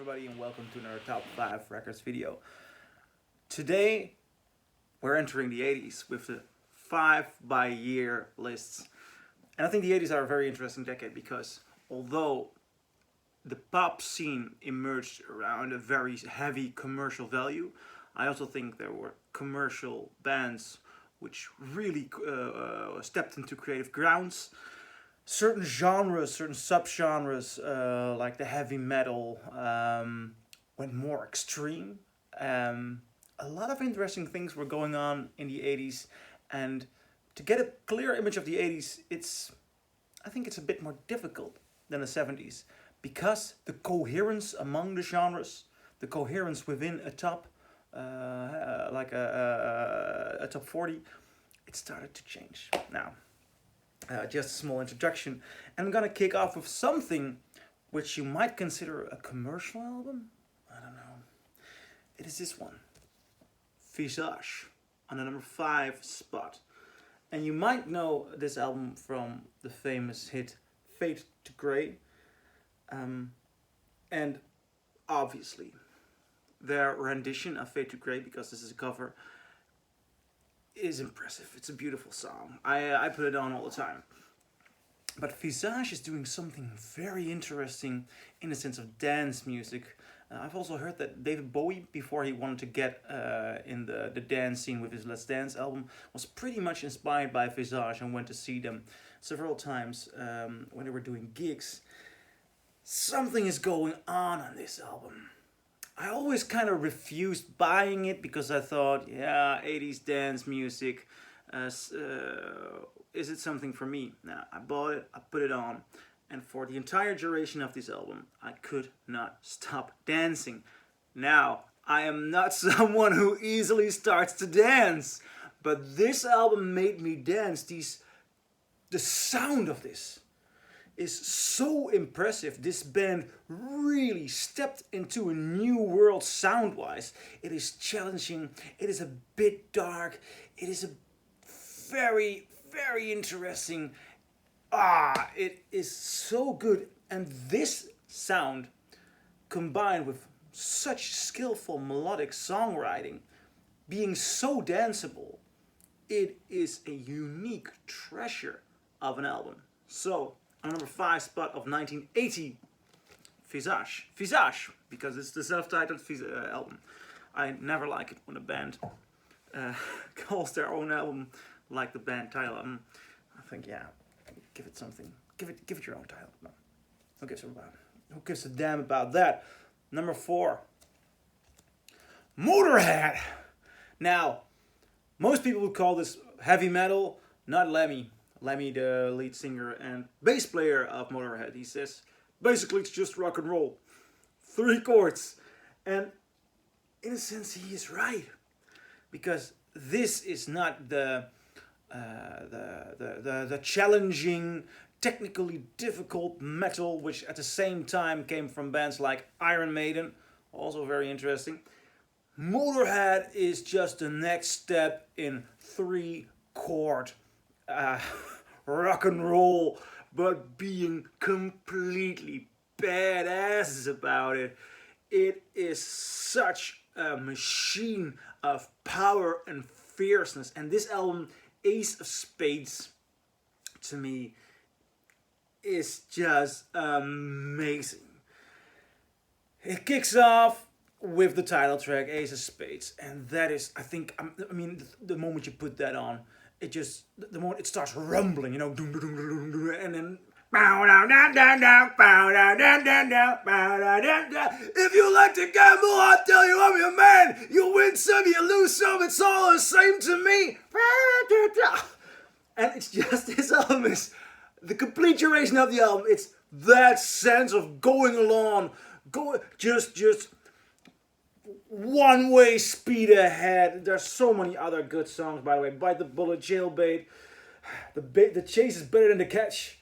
everybody, and welcome to another Top 5 Records video. Today, we're entering the 80s with the 5 by year lists. And I think the 80s are a very interesting decade because although the pop scene emerged around a very heavy commercial value, I also think there were commercial bands which really stepped into creative grounds. Certain genres, certain subgenres, like the heavy metal, went more extreme. A lot of interesting things were going on in the 80s, and to get a clear image of the 80s, I think it's a bit more difficult than the 70s, because the coherence among the genres, the coherence within a top, like a top 40, it started to change. Now, just a small introduction, and I'm gonna kick off with something which you might consider a commercial album. I don't know. It is this one, Visage, on the number 5 spot. And you might know this album from the famous hit Fade to Grey. And obviously, their rendition of Fade to Grey, because this is a cover, is impressive. It's a beautiful song. I put it on all the time. But Visage is doing something very interesting in the sense of dance music. I've also heard that David Bowie, before he wanted to get in the dance scene with his Let's Dance album, was pretty much inspired by Visage and went to see them several times when they were doing gigs. Something is going on this album. I always kind of refused buying it because I thought, yeah, 80s dance music, is it something for me? Now, I bought it, I put it on, and for the entire duration of this album, I could not stop dancing. Now, I am not someone who easily starts to dance, but this album made me dance. The sound of this is so impressive. This band really stepped into a new world sound-wise. It is challenging, it is a bit dark, it is a very, very interesting. It is so good. And this sound, combined with such skillful melodic songwriting, being so danceable, it is a unique treasure of an album. So, on number 5 spot of 1980, Visage. Visage, because it's the self-titled album. I never like it when a band calls their own album like the band title. I think, yeah, give it something. Give it your own title. No, who gives a damn about that? Number 4, Motorhead. Now, most people would call this heavy metal, not Lemmy. Lemmy, the lead singer and bass player of Motorhead, he says, basically it's just rock and roll. 3 chords. And in a sense, he is right. Because this is not the challenging, technically difficult metal, which at the same time came from bands like Iron Maiden, also very interesting. Motorhead is just the next step in 3 chord rock and roll, but being completely badasses about it. It is such a machine of power and fierceness. And this album, Ace of Spades, to me, is just amazing. It kicks off with the title track, Ace of Spades. And that is, I mean, the moment you put that on, the moment it starts rumbling, you know, and then if you like to gamble, I'll tell you I'm your man. You win some, you lose some, it's all the same to me. And it's just, this album is the complete duration of the album. It's that sense of going along, just one-way speed ahead. There's so many other good songs, by the way. Bite the Bullet, Jailbait. The chase is better than the catch.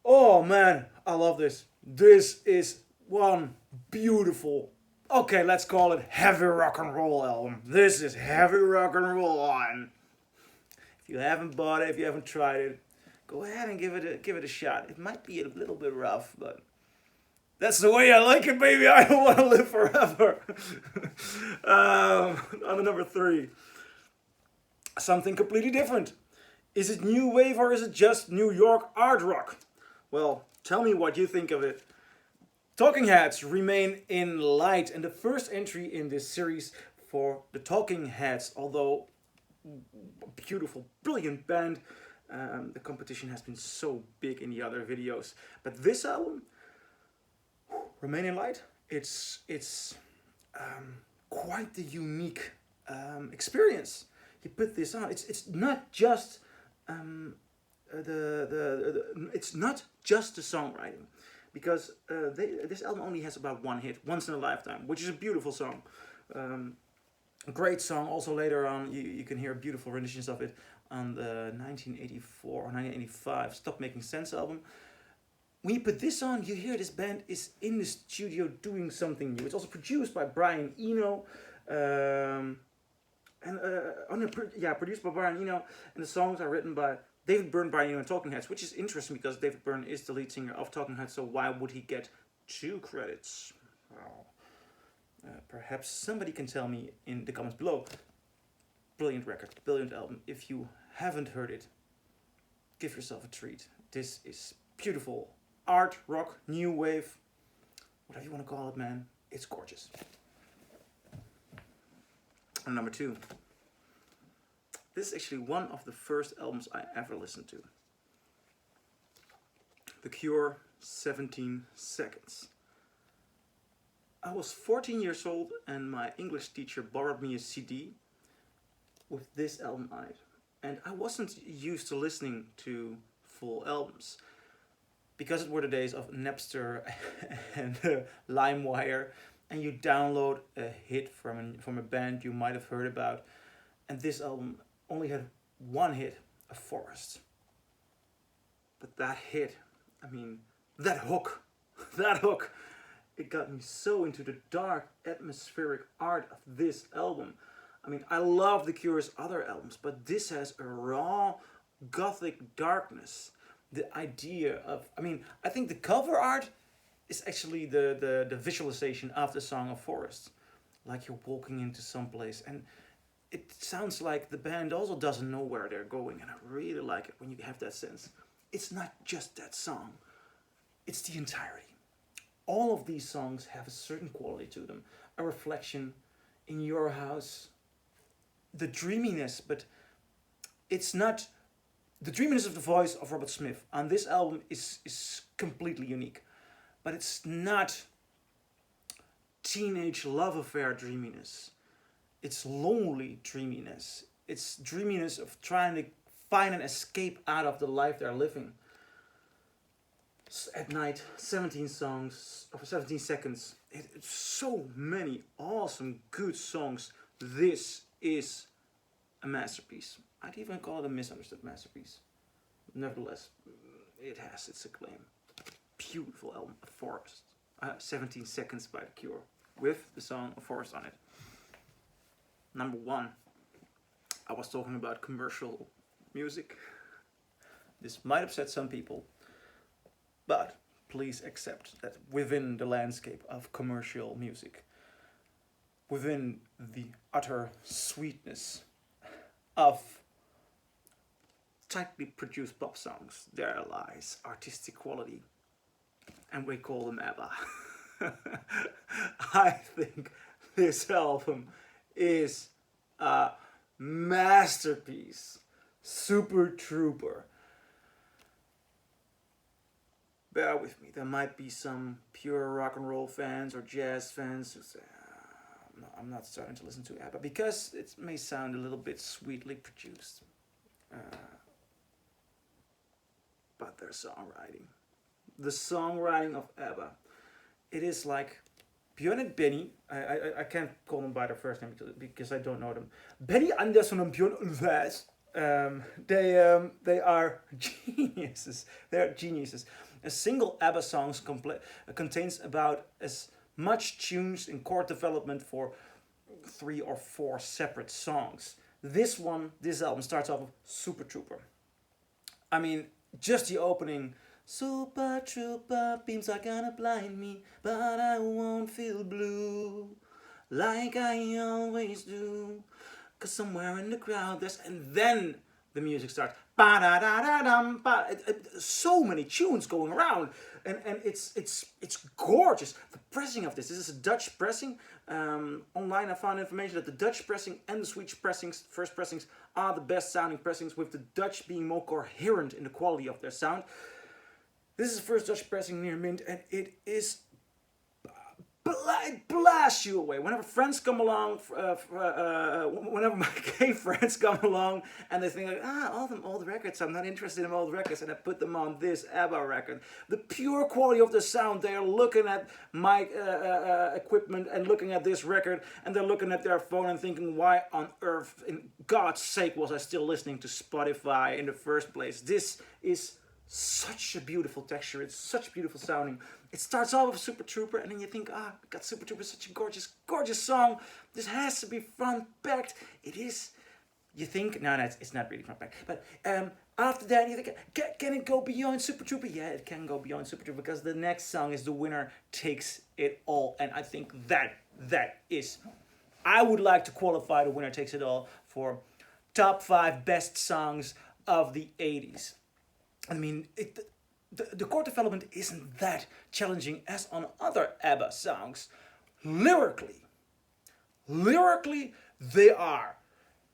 Oh man, I love this. This is one beautiful, okay, let's call it heavy rock and roll album. This is heavy rock and roll. And if you haven't bought it, if you haven't tried it, go ahead and give it a shot. It might be a little bit rough, but That's the way I like it, baby. I don't want to live forever. On the number 3, something completely different. Is it new wave or is it just New York art rock? Well, tell me what you think of it. Talking Heads remain in light, and the first entry in this series for the Talking Heads, although a beautiful, brilliant band, the competition has been so big in the other videos. But this album, Remain in Light, it's quite the unique experience. You put this on. It's not just it's not just the songwriting, because this album only has about one hit, Once in a Lifetime, which is a beautiful song. A great song. Also later on, you can hear beautiful renditions of it on the 1984 or 1985 Stop Making Sense album. When you put this on, you hear this band is in the studio doing something new. It's also produced by Brian Eno, produced by Brian Eno, and the songs are written by David Byrne, Brian Eno, and Talking Heads, which is interesting because David Byrne is the lead singer of Talking Heads, so why would he get 2 credits? Well, perhaps somebody can tell me in the comments below. Brilliant record, brilliant album. If you haven't heard it, give yourself a treat. This is beautiful art, rock, new wave, whatever you want to call it, man. It's gorgeous. And number 2. This is actually one of the first albums I ever listened to. The Cure, 17 Seconds. I was 14 years old and my English teacher borrowed me a CD with this album on it. And I wasn't used to listening to full albums, because it were the days of Napster and LimeWire, and you download a hit from a band you might have heard about, and this album only had one hit, A Forest. But that hit, that hook, it got me so into the dark, atmospheric art of this album. I love The Cure's other albums, but this has a raw, gothic darkness. The idea of, I think the cover art is actually the visualization of the song of Forest. Like you're walking into some place, and it sounds like the band also doesn't know where they're going, and I really like it when you have that sense. It's not just that song, it's the entirety. All of these songs have a certain quality to them. A reflection in your house, the dreaminess, but it's not... The dreaminess of the voice of Robert Smith on this album is completely unique. But it's not teenage love affair dreaminess. It's lonely dreaminess. It's dreaminess of trying to find an escape out of the life they're living. At night, 17 songs, or 17 seconds. It's so many awesome, good songs. This is a masterpiece. I'd even call it a misunderstood masterpiece. Nevertheless, it has its acclaim. Beautiful album, A Forest. 17 Seconds by The Cure, with the song A Forest on it. Number 1. I was talking about commercial music. This might upset some people, but please accept that within the landscape of commercial music, within the utter sweetness of tightly produced pop songs, there lies artistic quality, and we call them ABBA. I think this album is a masterpiece. Super Trooper. Bear with me, there might be some pure rock and roll fans or jazz fans who say, I'm not starting to listen to ABBA because it may sound a little bit sweetly produced. But their songwriting. The songwriting of ABBA. It is like Björn and Benny. I can't call them by their first name because I don't know them. Benny Andersson and Björn Ulvaeus. They are geniuses. They are geniuses. A single ABBA song contains about as much tunes in chord development for 3 or 4 separate songs. This album starts off with Super Trooper. Just the opening Super trooper beams are gonna blind me, but I won't feel blue like I always do. Cause somewhere in the crowd there's, and then the music starts. Ba-da-da-da-dum, ba. So many tunes going around, and it's gorgeous. The pressing of this is a Dutch pressing. Online I found information that the Dutch pressing and the Swedish pressings, first pressings, are the best sounding pressings, with the Dutch being more coherent in the quality of their sound. This is the first Dutch pressing near mint, and it is it blasts you away. Whenever friends come along, whenever my gay friends come along, and they think like, all them old records, I'm not interested in old records, and I put them on this ABBA record. The pure quality of the sound, they are looking at my equipment and looking at this record, and they're looking at their phone and thinking, why on earth, in God's sake, was I still listening to Spotify in the first place? This is such a beautiful texture. It's such beautiful sounding. It starts off with Super Trooper, and then you think, God, Super Trooper is such a gorgeous, gorgeous song. This has to be front-backed. It is. You think, no, it's not really front-backed. But after that, you think, can it go beyond Super Trooper? Yeah, it can go beyond Super Trooper, because the next song is The Winner Takes It All. And I think that is, I would like to qualify The Winner Takes It All for top 5 best songs of the 80s. I mean, the chord development isn't that challenging as on other ABBA songs. Lyrically, they are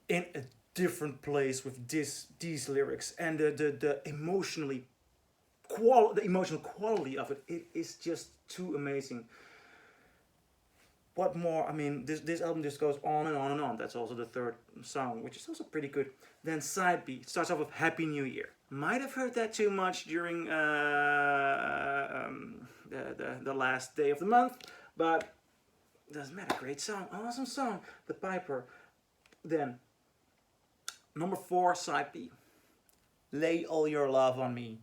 in a different place with these lyrics, and the emotional quality of it. It is just too amazing. What more? I mean, this album just goes on and on and on. That's also the third song, which is also pretty good. Then side B starts off with Happy New Year. Might have heard that too much during the last day of the month, but doesn't matter. Great song, awesome song. The Piper. Then number 4, side B. Lay All Your Love on Me.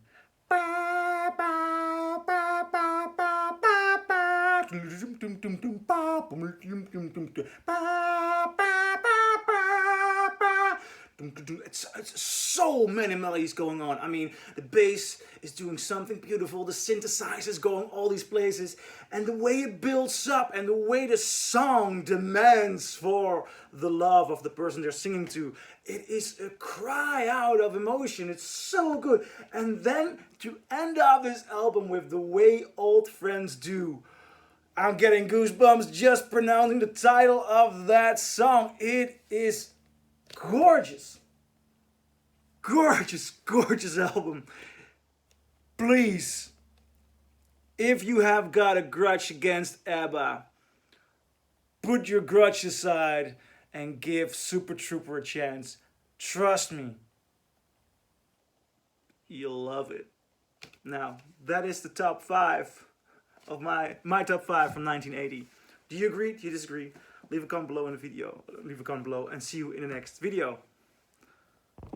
It's so many melodies going on. I mean, the bass is doing something beautiful, the synthesizers going all these places, and the way it builds up and the way the song demands for the love of the person they're singing to, it is a cry out of emotion. It's so good. And then to end off this album with The Way Old Friends Do, I'm getting goosebumps just pronouncing the title of that song. It is gorgeous. Gorgeous album. Please, if you have got a grudge against ABBA, put your grudge aside and give Super Trooper a chance. Trust me, you'll love it. Now, that is the top 5 of my top 5 from 1980. Do you agree? Do you disagree? Leave a comment below in the video. Leave a comment below, and see you in the next video.